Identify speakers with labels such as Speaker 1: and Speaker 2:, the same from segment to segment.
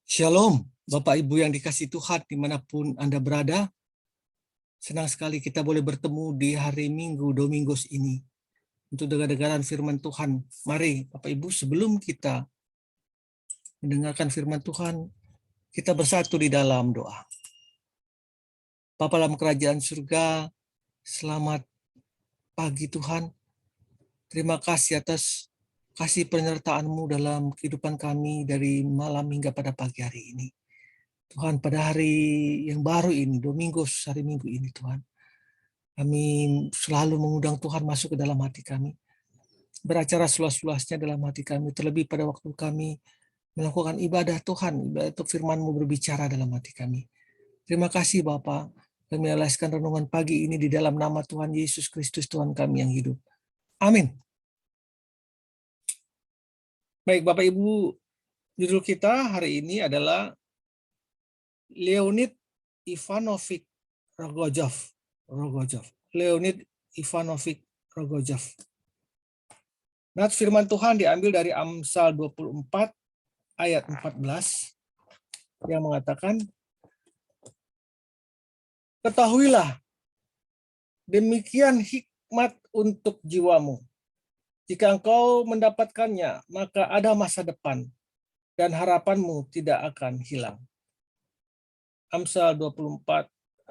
Speaker 1: Shalom, Bapak Ibu yang dikasihi Tuhan dimanapun Anda berada. Senang sekali kita boleh bertemu di hari Minggu Domingos ini untuk dengar-dengaran firman Tuhan. Mari Bapak Ibu, sebelum kita mendengarkan firman Tuhan, kita bersatu di dalam doa. Bapa dalam kerajaan surga, selamat pagi Tuhan. Terima kasih atas kasih penyertaan-Mu dalam kehidupan kami dari malam hingga pada pagi hari ini. Tuhan, pada hari yang baru ini, Domingos, hari Minggu ini Tuhan, kami selalu mengundang Tuhan masuk ke dalam hati kami, beracara seluas-luasnya dalam hati kami, terlebih pada waktu kami melakukan ibadah Tuhan, ibadah firman-Mu berbicara dalam hati kami. Terima kasih Bapa, kami alaskan renungan pagi ini di dalam nama Tuhan Yesus Kristus Tuhan kami yang hidup. Amin. Baik Bapak Ibu, judul kita hari ini adalah Leonid Ivanovich Rogojov. Leonid Ivanovich Rogojov. Nah, firman Tuhan diambil dari Amsal 24 ayat 14 yang mengatakan, ketahuilah, demikian hikmat untuk jiwamu. Jika engkau mendapatkannya, maka ada masa depan dan harapanmu tidak akan hilang. Amsal 24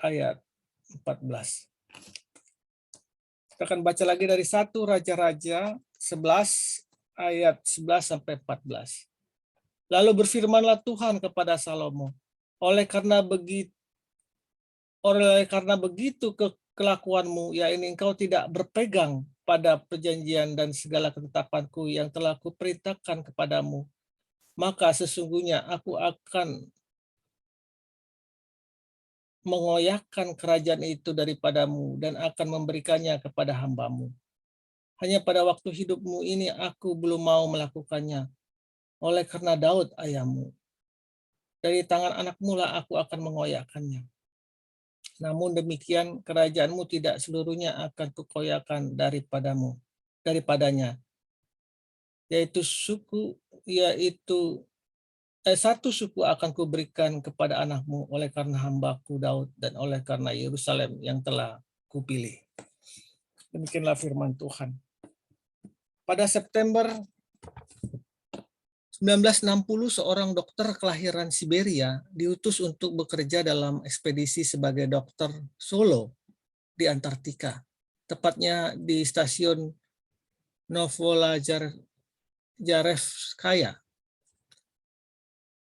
Speaker 1: ayat 14. Kita akan baca lagi dari 1 Raja-Raja 11 ayat 11 sampai 14. Lalu berfirmanlah Tuhan kepada Salomo, oleh karena begitu kelakuanmu, ya ini engkau tidak berpegang pada perjanjian dan segala ketetapanku yang telah kuperintahkan kepadamu, maka sesungguhnya aku akan mengoyakkan kerajaan itu daripadamu dan akan memberikannya kepada hambamu. Hanya pada waktu hidupmu ini aku belum mau melakukannya, oleh karena Daud ayahmu. Dari tangan anakmu lah aku akan mengoyakkannya. Namun demikian kerajaanmu tidak seluruhnya akan kukoyakkan daripadanya. Satu suku akan kuberikan kepada anakmu oleh karena hambaku Daud dan oleh karena Yerusalem yang telah kupilih. Demikianlah firman Tuhan. Pada September 1960, seorang dokter kelahiran Siberia diutus untuk bekerja dalam ekspedisi sebagai dokter solo di Antartika, tepatnya di stasiun Novolazarevskaya.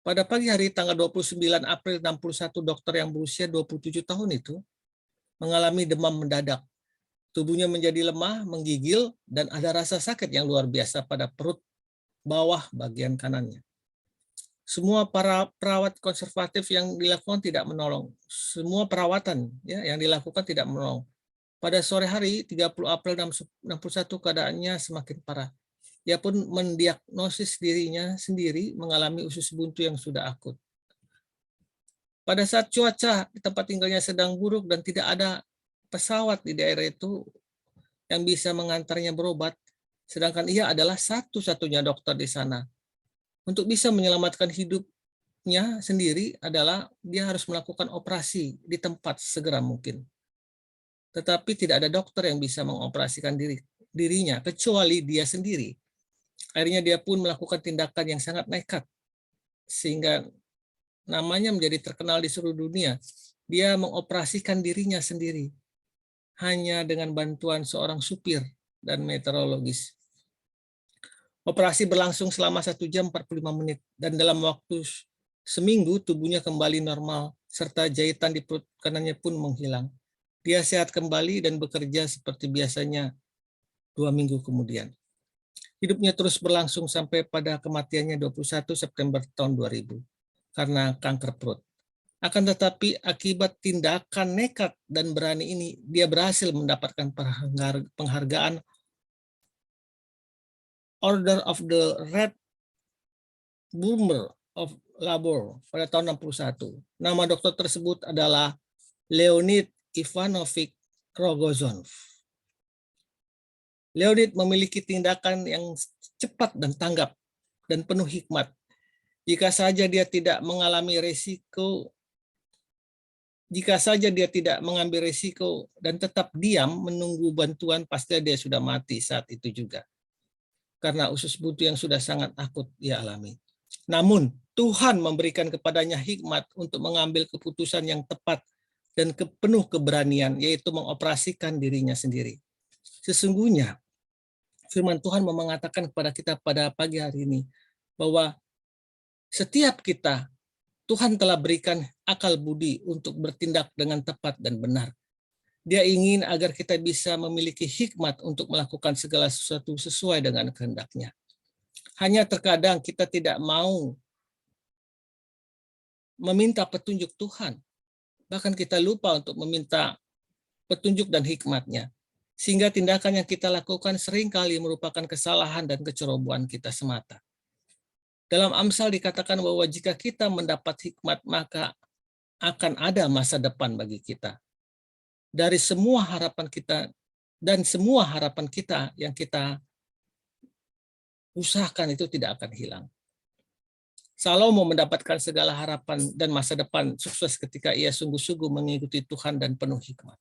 Speaker 1: Pada pagi hari tanggal 29 April 61, dokter yang berusia 27 tahun itu mengalami demam mendadak. Tubuhnya menjadi lemah, menggigil, dan ada rasa sakit yang luar biasa pada perut bawah bagian kanannya. Semua para perawat konservatif yang dilakukan tidak menolong. Semua perawatan yang dilakukan tidak menolong. Pada sore hari 30 April 61 keadaannya semakin parah. Ia pun mendiagnosis dirinya sendiri mengalami usus buntu yang sudah akut. Pada saat cuaca di tempat tinggalnya sedang buruk dan tidak ada pesawat di daerah itu yang bisa mengantarnya berobat, sedangkan ia adalah satu-satunya dokter di sana. Untuk bisa menyelamatkan hidupnya sendiri adalah dia harus melakukan operasi di tempat segera mungkin. Tetapi tidak ada dokter yang bisa mengoperasikan dirinya kecuali dia sendiri. Akhirnya dia pun melakukan tindakan yang sangat nekat sehingga namanya menjadi terkenal di seluruh dunia. Dia mengoperasikan dirinya sendiri hanya dengan bantuan seorang supir dan meteorologis. Operasi berlangsung selama 1 jam 45 menit dan dalam waktu seminggu tubuhnya kembali normal serta jahitan di perut kanannya pun menghilang. Dia sehat kembali dan bekerja seperti biasanya 2 minggu kemudian. Hidupnya terus berlangsung sampai pada kematiannya 21 September tahun 2000 karena kanker perut. Akan tetapi akibat tindakan nekat dan berani ini, dia berhasil mendapatkan penghargaan Order of the Red Boomer of Labor pada tahun 61. Nama dokter tersebut adalah Leonid Ivanovich Rogozov. Leonid memiliki tindakan yang cepat dan tanggap dan penuh hikmat. Jika saja dia tidak mengalami resiko, jika saja dia tidak mengambil resiko dan tetap diam menunggu bantuan, pasti dia sudah mati saat itu juga. Karena usus buntu yang sudah sangat akut ia alami. Namun Tuhan memberikan kepadanya hikmat untuk mengambil keputusan yang tepat dan penuh keberanian, yaitu mengoperasikan dirinya sendiri. Sesungguhnya firman Tuhan mengatakan kepada kita pada pagi hari ini bahwa setiap kita Tuhan telah berikan akal budi untuk bertindak dengan tepat dan benar. Dia ingin agar kita bisa memiliki hikmat untuk melakukan segala sesuatu sesuai dengan kehendak-Nya. Hanya terkadang kita tidak mau meminta petunjuk Tuhan. Bahkan kita lupa untuk meminta petunjuk dan hikmat-Nya. Sehingga tindakan yang kita lakukan seringkali merupakan kesalahan dan kecerobohan kita semata. Dalam Amsal dikatakan bahwa jika kita mendapat hikmat, maka akan ada masa depan bagi kita. Dari semua harapan kita dan semua harapan kita yang kita usahakan itu tidak akan hilang. Salomo mendapatkan segala harapan dan masa depan sukses ketika ia sungguh-sungguh mengikuti Tuhan dan penuh hikmat.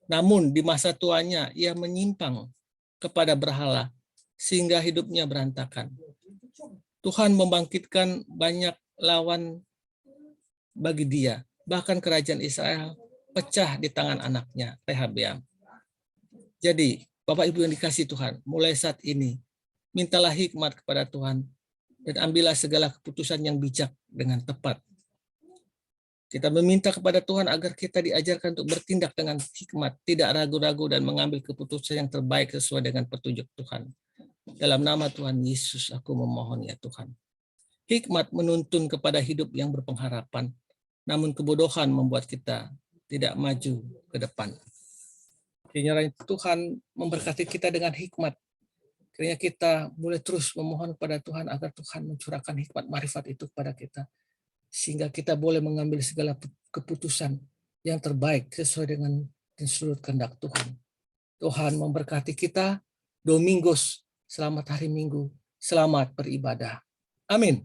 Speaker 1: Namun di masa tuanya ia menyimpang kepada berhala sehingga hidupnya berantakan. Tuhan membangkitkan banyak lawan bagi dia. Bahkan kerajaan Israel pecah di tangan anaknya, Rehabeam. Jadi, Bapak Ibu yang dikasihi Tuhan, mulai saat ini, mintalah hikmat kepada Tuhan dan ambillah segala keputusan yang bijak dengan tepat. Kita meminta kepada Tuhan agar kita diajarkan untuk bertindak dengan hikmat, tidak ragu-ragu dan mengambil keputusan yang terbaik sesuai dengan petunjuk Tuhan. Dalam nama Tuhan Yesus, aku memohon ya Tuhan. Hikmat menuntun kepada hidup yang berpengharapan, namun kebodohan membuat kita tidak maju ke depan. Kiranya Tuhan memberkati kita dengan hikmat. Kiranya kita boleh terus memohon kepada Tuhan agar Tuhan mencurahkan hikmat marifat itu kepada kita. Sehingga kita boleh mengambil segala keputusan yang terbaik sesuai dengan seluruh kehendak Tuhan. Tuhan memberkati kita. Domingos, selamat hari Minggu, selamat beribadah. Amin.